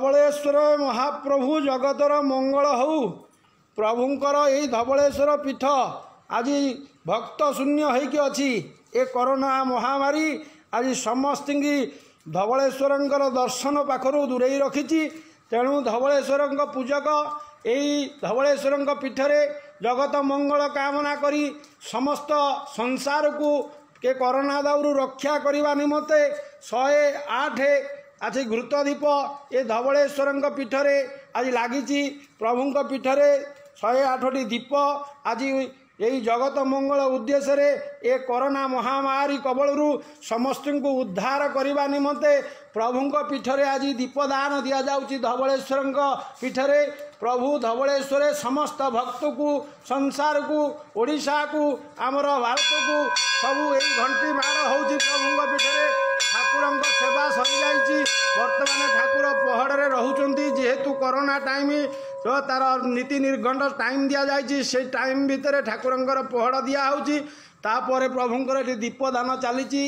धवलेश्वर महाप्रभु जगतर मंगल हऊ प्रभुंकर यही धवलेश्वर पीठ आज भक्त शून्य होइकी अच्छी ए कोरोना महामारी आज समस्त धवलेश्वर दर्शन पाखर दूरे रखी तेणु धवलेश्वर पूजक यही धवलेश्वर पीठरे जगत मंगल कामना करी समस्त संसार को के कोरोना दाउरू रक्षा करने निमंते 108 आज घृतदीप ये धवलेश्वर पीठरे आज लगी प्रभु पीठरे 108टी दीप आज यही जगत मंगल उद्देश्य रे ए कोरोना महामारी कबलरू समस्त को उद्धार करने निमंते प्रभु पीठरे आज दीपदान दि जाऊँगी धवलेश्वर पीठरे प्रभु धवलेश्वर समस्त भक्त को संसार को ओडिशा को आमर भारत को सबू यही घंटी माड़ हो प्रभु पीठरे ठाकुर सेवा सरी जाइए बर्तमान ठाकुर पहड़े रोचे जेहेतु कोरोना टाइम तो तार नीति निर्घंट टाइम दि जाइए से टाइम भितर ठाकुर पहड़ दिहूँ तापर प्रभुंर दीपदान चली।